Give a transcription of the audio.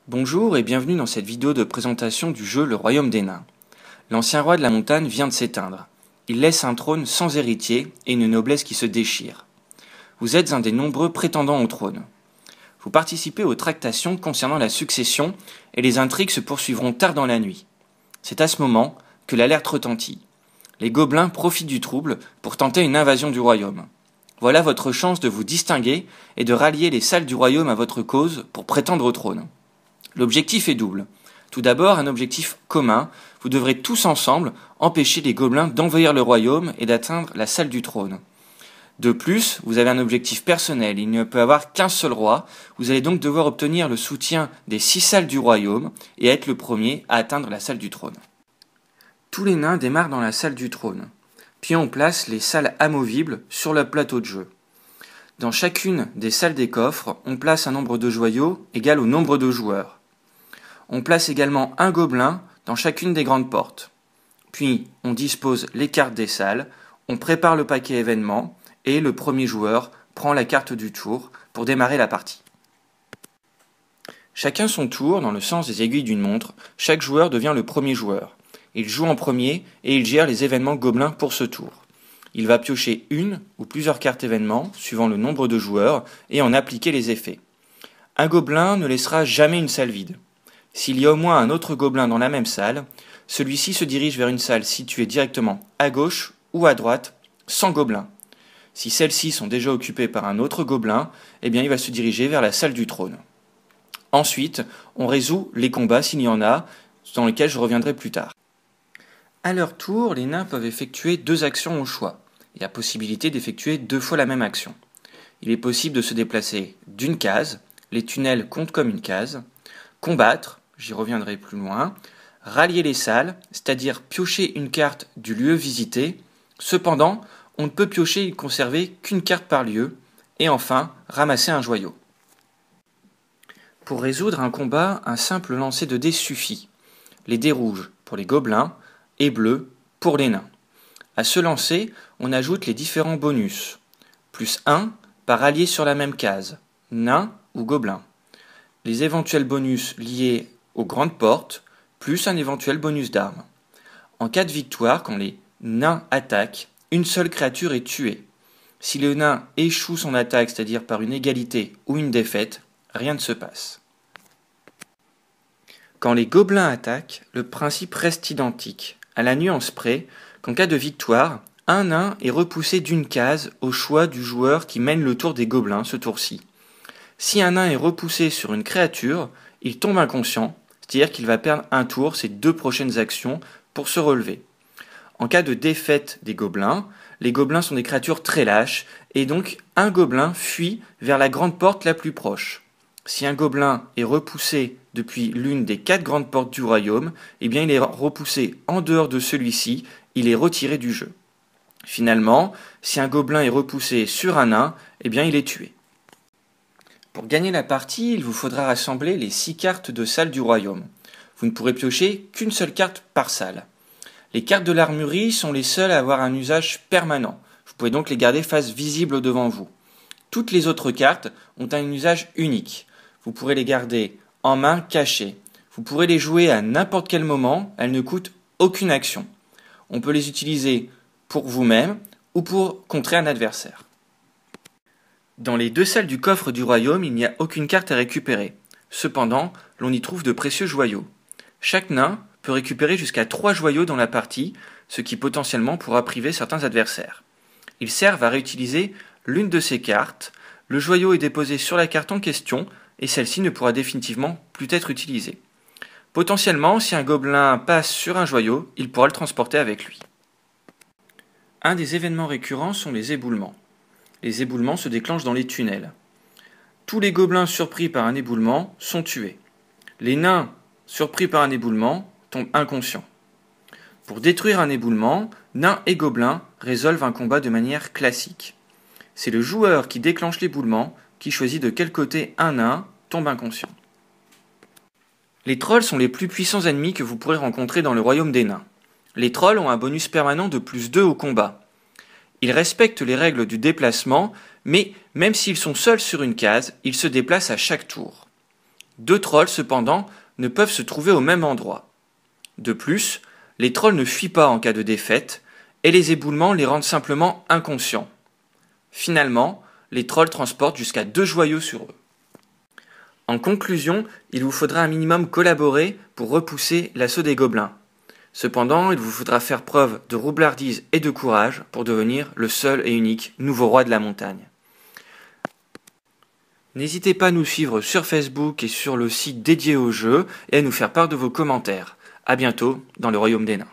Bonjour et bienvenue dans cette vidéo de présentation du jeu Le Royaume des Nains. L'ancien roi de la montagne vient de s'éteindre. Il laisse un trône sans héritier et une noblesse qui se déchire. Vous êtes un des nombreux prétendants au trône. Vous participez aux tractations concernant la succession et les intrigues se poursuivront tard dans la nuit. C'est à ce moment que l'alerte retentit. Les gobelins profitent du trouble pour tenter une invasion du royaume. Voilà votre chance de vous distinguer et de rallier les salles du royaume à votre cause pour prétendre au trône. L'objectif est double. Tout d'abord, un objectif commun. Vous devrez tous ensemble empêcher les gobelins d'envahir le royaume et d'atteindre la salle du trône. De plus, vous avez un objectif personnel. Il ne peut y avoir qu'un seul roi. Vous allez donc devoir obtenir le soutien des 6 salles du royaume et être le premier à atteindre la salle du trône. Tous les nains démarrent dans la salle du trône. Puis on place les salles amovibles sur le plateau de jeu. Dans chacune des salles des coffres, on place un nombre de joyaux égal au nombre de joueurs. On place également un gobelin dans chacune des grandes portes. Puis, on dispose les cartes des salles, on prépare le paquet événement et le premier joueur prend la carte du tour pour démarrer la partie. Chacun son tour, dans le sens des aiguilles d'une montre, chaque joueur devient le premier joueur. Il joue en premier et il gère les événements gobelins pour ce tour. Il va piocher une ou plusieurs cartes événements, suivant le nombre de joueurs, et en appliquer les effets. Un gobelin ne laissera jamais une salle vide. S'il y a au moins un autre gobelin dans la même salle, celui-ci se dirige vers une salle située directement à gauche ou à droite, sans gobelin. Si celles-ci sont déjà occupées par un autre gobelin, il va se diriger vers la salle du trône. Ensuite, on résout les combats s'il y en a, dans lesquels je reviendrai plus tard. À leur tour, les nains peuvent effectuer 2 actions au choix. Il y a possibilité d'effectuer 2 fois la même action. Il est possible de se déplacer d'une case, les tunnels comptent comme une case, combattre, j'y reviendrai plus loin, rallier les salles, c'est-à-dire piocher une carte du lieu visité. Cependant, on ne peut piocher et conserver qu'une carte par lieu, et enfin, ramasser un joyau. Pour résoudre un combat, un simple lancer de dés suffit. Les dés rouges pour les gobelins et bleus pour les nains. À ce lancer, on ajoute les différents bonus. Plus 1 par allié sur la même case, nain ou gobelin. Les éventuels bonus liés aux grandes portes, plus un éventuel bonus d'armes. En cas de victoire, quand les nains attaquent, une seule créature est tuée. Si le nain échoue son attaque, c'est-à-dire par une égalité ou une défaite, rien ne se passe. Quand les gobelins attaquent, le principe reste identique, à la nuance près qu'en cas de victoire, un nain est repoussé d'une case au choix du joueur qui mène le tour des gobelins ce tour-ci. Si un nain est repoussé sur une créature, il tombe inconscient, c'est-à-dire qu'il va perdre un tour ses 2 prochaines actions pour se relever. En cas de défaite des gobelins, les gobelins sont des créatures très lâches, et donc un gobelin fuit vers la grande porte la plus proche. Si un gobelin est repoussé depuis l'une des 4 grandes portes du royaume, il est repoussé en dehors de celui-ci, il est retiré du jeu. Finalement, si un gobelin est repoussé sur un nain, il est tué. Pour gagner la partie, il vous faudra rassembler les 6 cartes de salle du royaume. Vous ne pourrez piocher qu'une seule carte par salle. Les cartes de l'armurerie sont les seules à avoir un usage permanent. Vous pouvez donc les garder face visible devant vous. Toutes les autres cartes ont un usage unique. Vous pourrez les garder en main cachée. Vous pourrez les jouer à n'importe quel moment, elles ne coûtent aucune action. On peut les utiliser pour vous-même ou pour contrer un adversaire. Dans les 2 salles du coffre du royaume, il n'y a aucune carte à récupérer. Cependant, l'on y trouve de précieux joyaux. Chaque nain peut récupérer jusqu'à 3 joyaux dans la partie, ce qui potentiellement pourra priver certains adversaires. Ils servent à réutiliser l'une de ces cartes. Le joyau est déposé sur la carte en question et celle-ci ne pourra définitivement plus être utilisée. Potentiellement, si un gobelin passe sur un joyau, il pourra le transporter avec lui. Un des événements récurrents sont les éboulements. Les éboulements se déclenchent dans les tunnels. Tous les gobelins surpris par un éboulement sont tués. Les nains surpris par un éboulement tombent inconscients. Pour détruire un éboulement, nains et gobelins résolvent un combat de manière classique. C'est le joueur qui déclenche l'éboulement qui choisit de quel côté un nain tombe inconscient. Les trolls sont les plus puissants ennemis que vous pourrez rencontrer dans le royaume des nains. Les trolls ont un bonus permanent de plus 2 au combat. Ils respectent les règles du déplacement, mais même s'ils sont seuls sur une case, ils se déplacent à chaque tour. Deux trolls, cependant, ne peuvent se trouver au même endroit. De plus, les trolls ne fuient pas en cas de défaite, et les éboulements les rendent simplement inconscients. Finalement, les trolls transportent jusqu'à 2 joyaux sur eux. En conclusion, il vous faudra un minimum collaborer pour repousser l'assaut des gobelins. Cependant, il vous faudra faire preuve de roublardise et de courage pour devenir le seul et unique nouveau roi de la montagne. N'hésitez pas à nous suivre sur Facebook et sur le site dédié au jeu et à nous faire part de vos commentaires. À bientôt dans le Royaume des Nains.